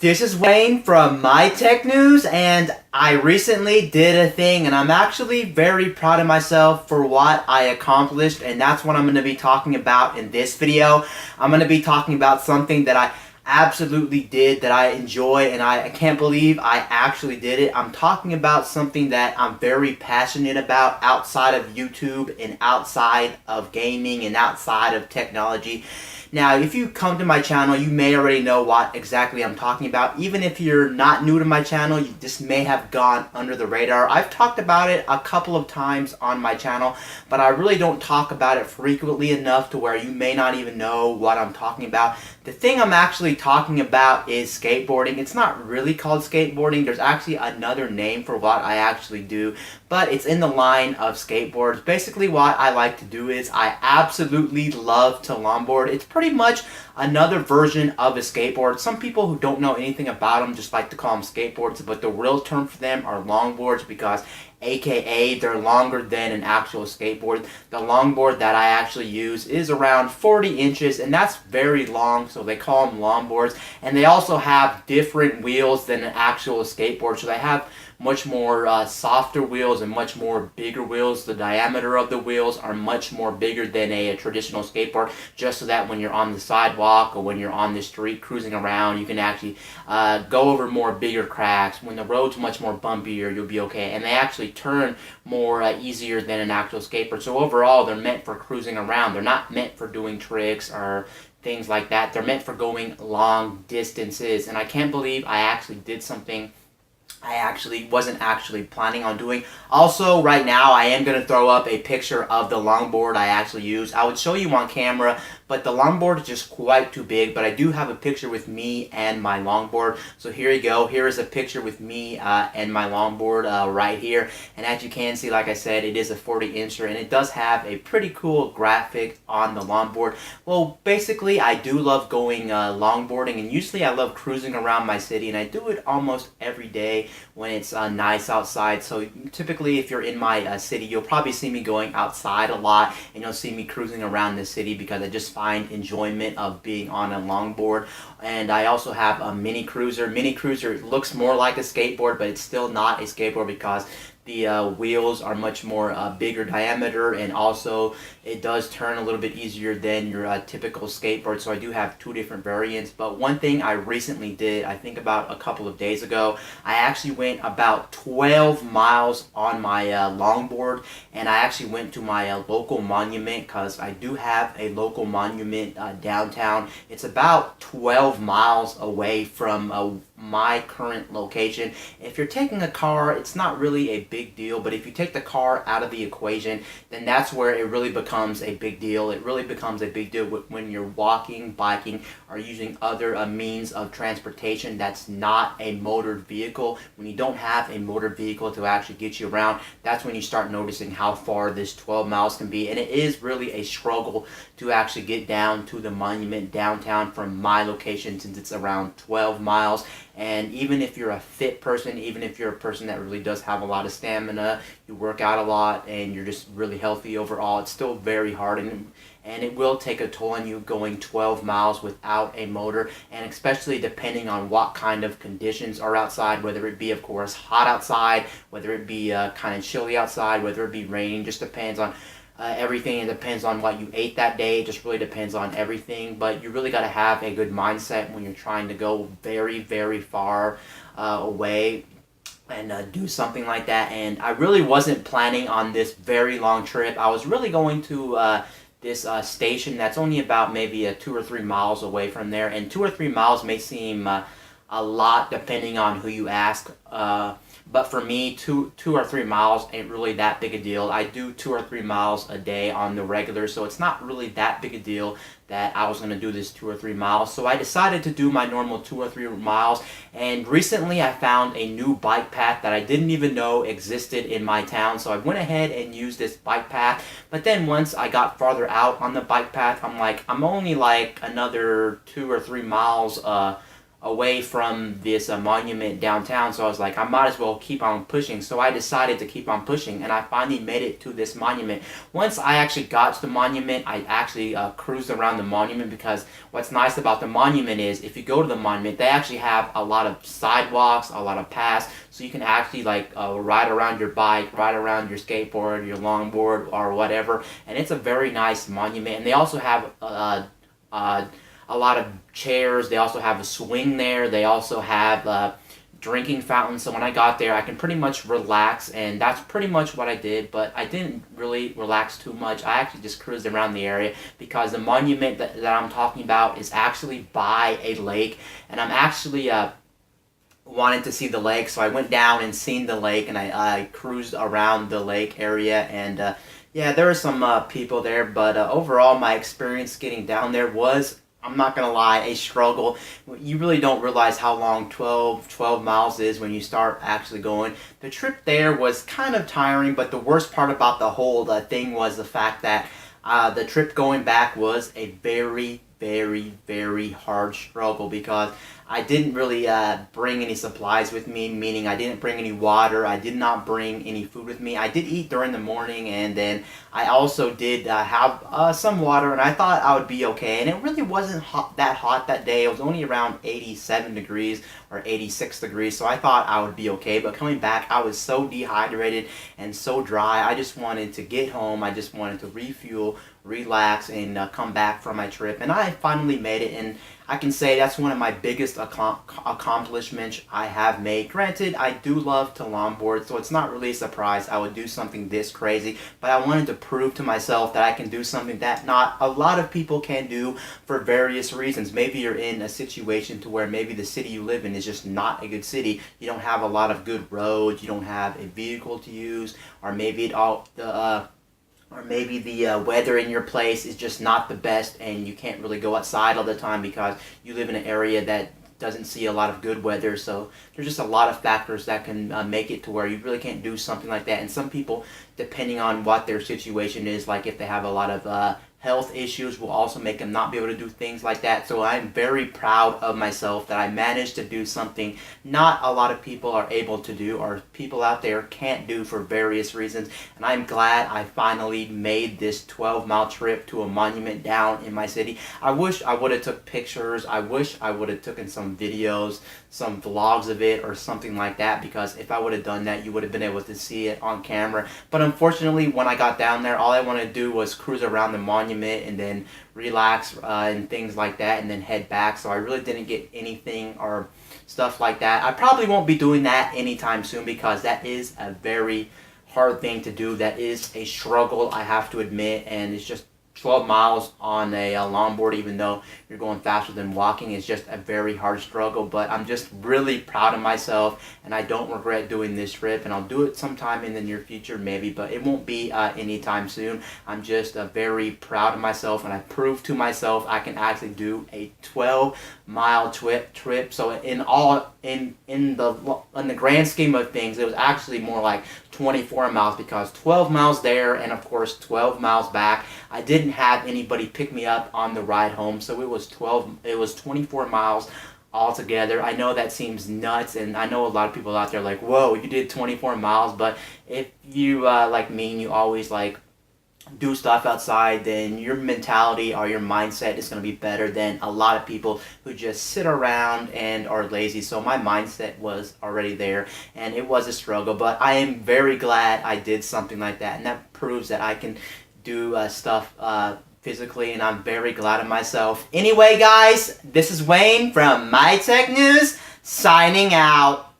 This is Wayne from My Tech News, and I recently did a thing, and I'm actually very proud of myself for what I accomplished, and that's what I'm going to be talking about in this video. I'm going to be talking about something that I absolutely did, that I enjoy, and I can't believe I actually did it. I'm talking about something that I'm very passionate about outside of YouTube and outside of gaming and outside of technology. Now, if you come to my channel, you may already know what exactly I'm talking about. Even if you're not new to my channel, this may have gone under the radar. I've talked about it a couple of times on my channel, but I really don't talk about it frequently enough to where you may not even know what I'm talking about. The thing I'm actually talking about is skateboarding. It's not really called skateboarding. There's actually another name for what I actually do, but it's in the line of skateboards. Basically, what I like to do is I absolutely love to longboard. It's pretty much another version of a skateboard. Some people who don't know anything about them just like to call them skateboards, but the real term for them are longboards because AKA they're longer than an actual skateboard. The longboard that I actually use is around 40 inches, and that's very long, so they call them longboards. And they also have different wheels than an actual skateboard, so they have much more softer wheels and much more bigger wheels. The diameter of the wheels are much more bigger than a traditional skateboard, just so that when you're on the sidewalk or when you're on the street cruising around, you can actually go over more bigger cracks. When the road's much more bumpier, you'll be okay. And they actually turn more easier than an actual skateboard. So overall, they're meant for cruising around. They're not meant for doing tricks or things like that. They're meant for going long distances. And I can't believe I actually did something I actually wasn't planning on doing. Also, right now, I am going to throw up a picture of the longboard I actually use. I would show you on camera, but the longboard is just quite too big. But I do have a picture with me and my longboard. So here you go. Here is a picture with me and my longboard right here. And as you can see, like I said, it is a 40-incher, and it does have a pretty cool graphic on the longboard. Well, basically, I do love going longboarding, and usually I love cruising around my city, and I do it almost every day when it's nice outside. So typically, if you're in my city, you'll probably see me going outside a lot, and you'll see me cruising around the city because I just find enjoyment of being on a longboard. And I also have a Mini Cruiser. Mini Cruiser looks more like a skateboard, but it's still not a skateboard because the wheels are much more bigger diameter, and also it does turn a little bit easier than your typical skateboard. So I do have two different variants. But one thing I recently did, I think about a couple of days ago, I actually went about 12 miles on my longboard, and I actually went to my local monument because I do have a local monument downtown. It's about 12 miles away from my current location. If you're taking a car, it's not really a big deal, but if you take the car out of the equation, then that's where it really becomes a big deal. It really becomes a big deal when you're walking, biking, or using other means of transportation that's not a motored vehicle. When you don't have a motored vehicle to actually get you around, that's when you start noticing how far this 12 miles can be. And it is really a struggle to actually get down to the monument downtown from my location, since it's around 12 miles. And even if you're a fit person, even if you're a person that really does have a lot of stamina, you work out a lot, and you're just really healthy overall, it's still very hard, and it will take a toll on you going 12 miles without a motor, and especially depending on what kind of conditions are outside, whether it be, of course, hot outside, whether it be kind of chilly outside, whether it be raining. Just depends on everything. It depends on what you ate that day. It just really depends on everything. But you really got to have a good mindset when you're trying to go very, very far away and do something like that. And I really wasn't planning on this very long trip. I was really going to this station that's only about maybe 2 or 3 miles away from there. And 2 or 3 miles may seem a lot depending on who you ask. But for me, 2 or 3 miles ain't really that big a deal. I do 2 or 3 miles a day on the regular, so it's not really that big a deal that I was going to do this 2 or 3 miles. So I decided to do my normal 2 or 3 miles, and recently I found a new bike path that I didn't even know existed in my town. So I went ahead and used this bike path, but then once I got farther out on the bike path, I'm like, I'm only like another 2 or 3 miles away from this monument downtown, so I was like, I might as well keep on pushing. So I decided to keep on pushing, and I finally made it to this monument. Once I actually got to the monument, I actually cruised around the monument, because what's nice about the monument is if you go to the monument, they actually have a lot of sidewalks, a lot of paths, so you can actually like ride around your bike, ride around your skateboard, your longboard, or whatever. And it's a very nice monument. And they also have a lot of chairs. They also have a swing there. They also have drinking fountains. So when I got there, I can pretty much relax, and that's pretty much what I did. But I didn't really relax too much. I actually just cruised around the area, because the monument that I'm talking about is actually by a lake, and I'm actually wanted to see the lake, so I went down and seen the lake, and I cruised around the lake area, and yeah, there were some people there, but overall my experience getting down there was, I'm not going to lie, a struggle. You really don't realize how long 12 miles is when you start actually going. The trip there was kind of tiring, but the worst part about the whole thing was the fact that the trip going back was a very, very, very hard struggle, because I didn't really bring any supplies with me, meaning I didn't bring any water. I did not bring any food with me. I did eat during the morning, and then I also did have some water, and I thought I would be okay. And it really wasn't that hot that day. It was only around 87 degrees or 86 degrees, so I thought I would be okay. But coming back, I was so dehydrated and so dry. I just wanted to get home. I just wanted to refuel, relax, and come back from my trip. And I finally made it, and I can say that's one of my biggest accomplishments I have made. Granted, I do love to longboard, so it's not really a surprise I would do something this crazy, but I wanted to prove to myself that I can do something that not a lot of people can do for various reasons. Maybe you're in a situation to where maybe the city you live in is just not a good city. You don't have a lot of good roads, you don't have a vehicle to use, or maybe the weather in your place is just not the best, and you can't really go outside all the time because you live in an area that doesn't see a lot of good weather. So there's just a lot of factors that can make it to where you really can't do something like that. And some people, depending on what their situation is, like if they have a lot of health issues, will also make them not be able to do things like that. So I'm very proud of myself that I managed to do something not a lot of people are able to do, or people out there can't do for various reasons. And I'm glad I finally made this 12-mile trip to a monument down in my city. I wish I would have took pictures. I wish I would have taken some videos, some vlogs of it or something like that, because if I would have done that, you would have been able to see it on camera. But unfortunately, when I got down there, all I wanted to do was cruise around the monument and then relax and things like that, and then head back. So I really didn't get anything or stuff like that. I probably won't be doing that anytime soon, because that is a very hard thing to do. That is a struggle, I have to admit, and it's just 12 miles on a longboard, even though you're going faster than walking, is just a very hard struggle. But I'm just really proud of myself, and I don't regret doing this trip, and I'll do it sometime in the near future maybe, but it won't be anytime soon. I'm just very proud of myself, and I proved to myself I can actually do a 12-mile trip. So in the grand scheme of things, it was actually more like 24 miles, because 12 miles there and of course 12 miles back. I didn't have anybody pick me up on the ride home, so it was 24 miles altogether. I know that seems nuts, and I know a lot of people out there are like, whoa, you did 24 miles, but if you like me and you always like do stuff outside, then your mentality or your mindset is going to be better than a lot of people who just sit around and are lazy. So my mindset was already there, and it was a struggle, but I am very glad I did something like that, and that proves that I can do stuff physically, and I'm very glad of myself. Anyway, guys, this is Wayne from My Tech News, signing out.